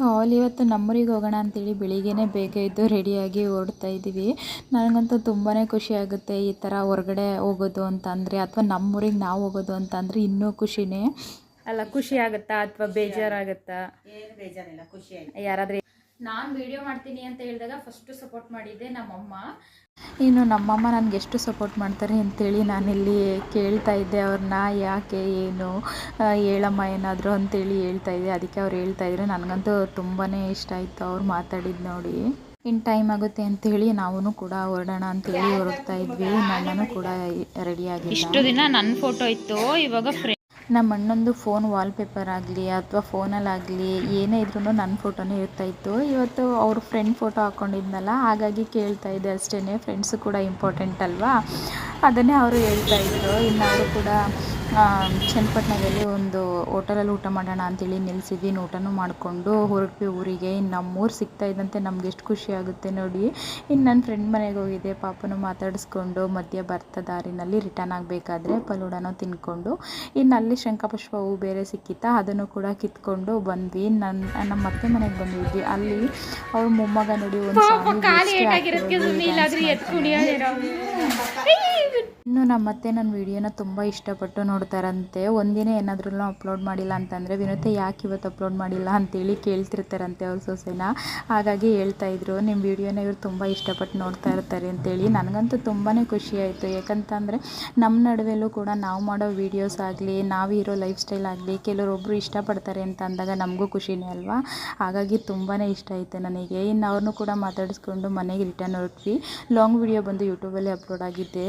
ಹಾಲ್ ಇವತ್ತು ನಮ್ಮೂರಿಗೆ ಹೋಗೋಣ ಅಂತೇಳಿ ಬೆಳಿಗ್ಗೆನೇ ಬೇಗ ಎದ್ದು ರೆಡಿಯಾಗಿ ಹೊರಡ್ತಾ ಇದ್ದೀವಿ. ನನಗಂತೂ ತುಂಬಾ ಖುಷಿ ಆಗುತ್ತೆ ಈ ಥರ ಹೊರಗಡೆ ಹೋಗೋದು ಅಂತಂದರೆ, ಅಥವಾ ನಮ್ಮೂರಿಗೆ ನಾವು ಹೋಗೋದು ಅಂತಂದರೆ ಇನ್ನೂ ಖುಷಿನೇ ಅಲ್ಲ. ಖುಷಿ ಆಗುತ್ತಾ ಅಥವಾ ಬೇಜಾರಾಗುತ್ತಾ? ಏನು ಬೇಜಾರಿಲ್ಲ, ಖುಷಿ ಆಯ್ತು. ಯಾರಾದರೂ ನಾನು ವಿಡಿಯೋ ಮಾಡ್ತೀನಿ ಅಂತ ಹೇಳಿದಾಗ ಫಸ್ಟು ಸಪೋರ್ಟ್ ಮಾಡಿದ್ದೆ ನಮ್ಮಮ್ಮ. ಇನ್ನು ನಮ್ಮಮ್ಮ ನನಗೆ ಎಷ್ಟು ಸಪೋರ್ಟ್ ಮಾಡ್ತಾರೆ ಅಂತೇಳಿ ನಾನಿಲ್ಲಿ ಕೇಳ್ತಾ ಇದ್ದೆ ಅವ್ರನ್ನ, ಯಾಕೆ ಏನು ಹೇಳಮ್ಮ ಏನಾದರೂ ಅಂತೇಳಿ ಹೇಳ್ತಾ ಇದ್ದೆ. ಅದಕ್ಕೆ ಅವ್ರು ಹೇಳ್ತಾ ಇದ್ರು. ನನಗಂತೂ ತುಂಬಾ ಇಷ್ಟ ಆಯಿತು ಅವ್ರು ಮಾತಾಡಿದ್ದು ನೋಡಿ. ಇನ್ನು ಟೈಮ್ ಆಗುತ್ತೆ ಅಂತೇಳಿ ನಾವು ಕೂಡ ಹೊರಡೋಣ ಅಂತೇಳಿ ಹೊರಡ್ತಾ ಇದ್ವಿ. ನನ್ನೂ ಕೂಡ ರೆಡಿಯಾಗಿ ಇಷ್ಟು ದಿನ ನನ್ನ ಫೋಟೋ ಇತ್ತು, ಇವಾಗ ನಮ್ಮ ಅಣ್ಣಂದು ಫೋನ್ ವಾಲ್ಪೇಪರ್ ಆಗಲಿ ಅಥವಾ ಫೋನಲ್ಲಾಗಲಿ ಏನೇ ಇದ್ರೂ ನನ್ನ ಫೋಟೋನೇ ಇರ್ತಾಯಿತ್ತು. ಇವತ್ತು ಅವ್ರ ಫ್ರೆಂಡ್ ಫೋಟೋ ಹಾಕ್ಕೊಂಡಿದ್ನಲ್ಲ, ಹಾಗಾಗಿ ಕೇಳ್ತಾ ಇದ್ದೆ ಅಷ್ಟೇ. ಫ್ರೆಂಡ್ಸು ಕೂಡ ಇಂಪಾರ್ಟೆಂಟ್ ಅಲ್ವಾ, ಅದನ್ನೇ ಅವರು ಹೇಳ್ತಾಯಿದ್ರು. ಇನ್ನು ಅವರು ಕೂಡ ಚನ್ನಪಟ್ಟಣದಲ್ಲಿ ಒಂದು ಹೋಟೆಲಲ್ಲಿ ಊಟ ಮಾಡೋಣ ಅಂತೇಳಿ ನಿಲ್ಲಿಸಿದ್ವಿ. ಇನ್ನು ಊಟನೂ ಮಾಡಿಕೊಂಡು ಹೊರಟ್ವಿ ಊರಿಗೆ. ಇನ್ನು ನಮ್ಮೂರು ಸಿಗ್ತಾ ಇದ್ದಂತೆ ನಮ್ಗೆ ಎಷ್ಟು ಖುಷಿ ಆಗುತ್ತೆ ನೋಡಿ. ಇನ್ನು ನನ್ನ ಫ್ರೆಂಡ್ ಮನೆಗೆ ಹೋಗಿದ್ದೆ, ಪಾಪನೂ ಮಾತಾಡಿಸ್ಕೊಂಡು ಮಧ್ಯ ಬರ್ತಾ ದಾರಿನಲ್ಲಿ ರಿಟರ್ನ್ ಆಗಬೇಕಾದ್ರೆ ಫಲೂಡನೂ ತಿನ್ಕೊಂಡು, ಇನ್ನು ಅಲ್ಲಿ ಶಂಖಪುಷ್ಪ ಹೂ ಬೇರೆ ಸಿಕ್ಕಿತ್ತಾ, ಅದನ್ನು ಕೂಡ ಕಿತ್ಕೊಂಡು ಬಂದ್ವಿ. ನಮ್ಮ ಅತ್ತೆ ಮನೆಗೆ ಬಂದಿದ್ವಿ. ಅಲ್ಲಿ ಅವ್ರ ಮೊಮ್ಮಗ ನೋಡಿ ಒಂದು ಇನ್ನು ನಮ್ಮ ಅತ್ತೆ ನನ್ನ ವೀಡಿಯೋನ ತುಂಬ ಇಷ್ಟಪಟ್ಟು ನೋಡ್ತಾರಂತೆ. ಒಂದಿನ ಏನಾದ್ರೂ ಅಪ್ಲೋಡ್ ಮಾಡಿಲ್ಲ ಅಂತಂದರೆ, ವಿನೂತೆ ಯಾಕೆ ಇವತ್ತು ಅಪ್ಲೋಡ್ ಮಾಡಿಲ್ಲ ಅಂತೇಳಿ ಕೇಳ್ತಿರ್ತಾರಂತೆ ಅವ್ರ ಸೊಸೆನ. ಹಾಗಾಗಿ ಹೇಳ್ತಾಯಿದ್ರು, ನಿಮ್ಮ ವೀಡಿಯೋನ ಇವ್ರು ತುಂಬ ಇಷ್ಟಪಟ್ಟು ನೋಡ್ತಾ ಇರ್ತಾರೆ ಅಂತೇಳಿ. ನನಗಂತೂ ತುಂಬಾ ಖುಷಿ ಆಯಿತು. ಯಾಕಂತಂದರೆ ನಮ್ಮ ನಡುವೆಲ್ಲೂ ಕೂಡ ನಾವು ಮಾಡೋ ವೀಡಿಯೋಸ್ ಆಗಲಿ, ನಾವು ಇರೋ ಲೈಫ್ ಸ್ಟೈಲ್ ಆಗಲಿ ಕೆಲವರೊಬ್ಬರು ಇಷ್ಟಪಡ್ತಾರೆ ಅಂತ ಅಂದಾಗ ನಮಗೂ ಖುಷಿನೇ ಅಲ್ವಾ. ಹಾಗಾಗಿ ತುಂಬಾ ಇಷ್ಟ ಆಯಿತು ನನಗೆ. ಇನ್ನು ಅವ್ರನ್ನೂ ಕೂಡ ಮಾತಾಡಿಸ್ಕೊಂಡು ಮನೆಗೆ ರಿಟರ್ನ್ ಹೊರಟ್ವಿ. ಲಾಂಗ್ ವೀಡಿಯೋ ಬಂದು ಯೂಟ್ಯೂಬಲ್ಲಿ ಅಪ್ಲೋಡ್ ಆಗಿದ್ದೆ.